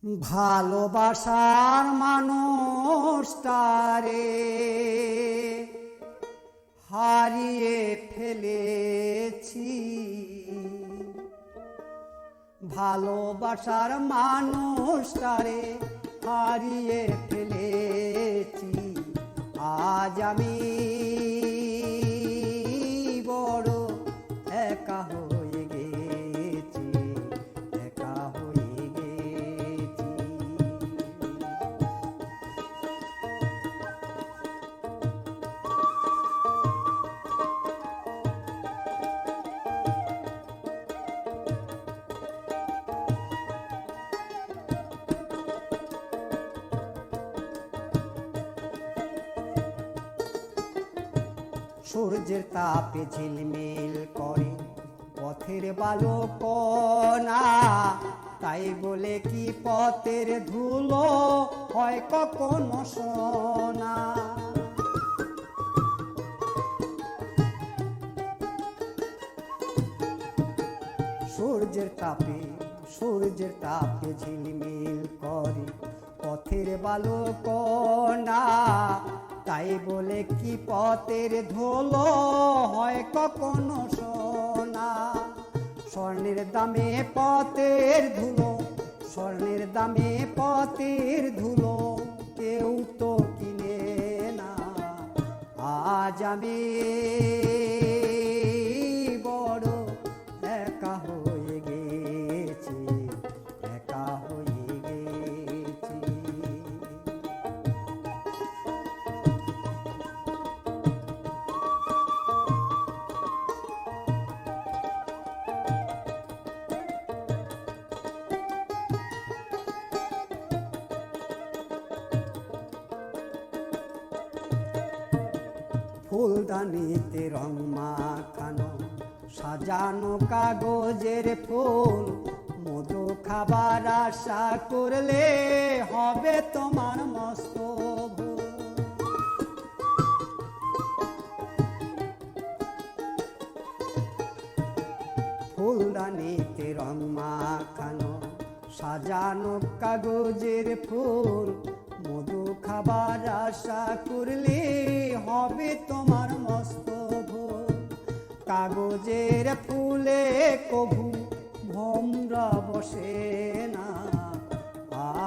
ভালোবাসার মানুষটারে হারিয়ে ফেলেছি। ভালোবাসার মানুষটারে হারিয়ে ফেলেছি। আজ আমি বড় একা হয়ে গেছি, একা হয়ে গেছি। সূর্যের তাপে ঝিলমিল করে পথের বালো কণা, তাই বলে কি পথের ধুলো হয় কখনো সোনা। সূর্যের তাপে ঝিলমিল করে পথের বালো কণা, তাই বলে কি পথের ধুলো হয় কখনো সোনা। স্বর্ণের দামে পথের ধুলো, স্বর্ণের দামে পথের ধুলো কেউ তো কিনে না। আজ আমি বড় একা হয়ে গেছি, একা হয়ে গেছি। ফুলদানিতে রং মাখানো সাজানো কাগজের ফুল, মধু খাবার আশা করলে হবে তোমার মস্ত ভুল। ফুলদানিতে রং মাখানো সাজানো কাগজের ফুল, মধু খাবার আশা করলে হবে তোমার মস্ত ভুল। কাগজের ফুলে কভু ভোমরা বসে না।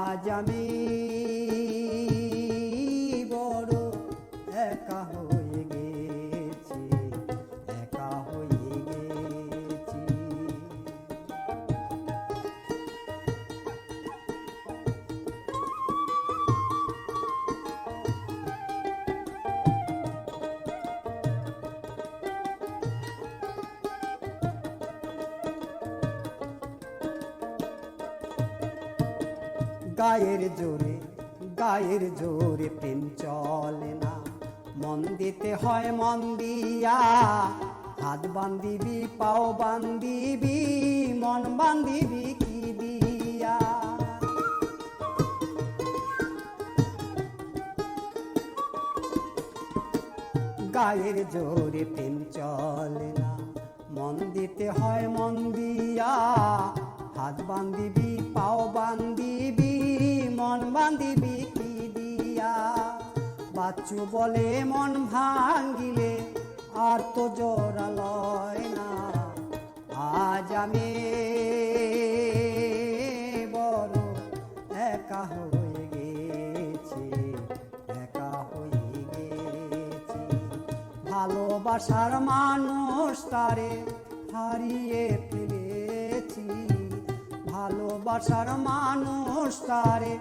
আজ আমি বড় একা হয়ে গেছি, একা হয়ে গেছি। গায়ের জোরে প্রেম চলে না, মন দিতে হয় মন দিয়া। হাত বান্ধিবি পাও বান্ধিবি, মন বান্ধিবি কি দিয়া। গায়ের জোরে প্রেম চলে না, মন দিতে হয় মন দিয়া। হাত বান্ধিবি পাও বান্ধিবি, মন বান্ধিবি কি দিয়া। বাচ্চু বলে মন ভাঙ্গিলে আর তো জোড়া লয় না। আজ আমি বড় একা হয়ে গেছি, একা হয়ে গেছি। ভালোবাসার মানুষটারে হারিয়ে ফেলেছি। ভালোবাসার মানুষটারে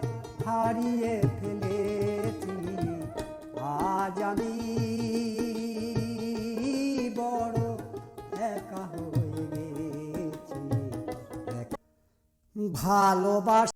হারিয়ে ফেলেছি। আজ আমি বড় একা হয়ে গেছি। ভালোবাসা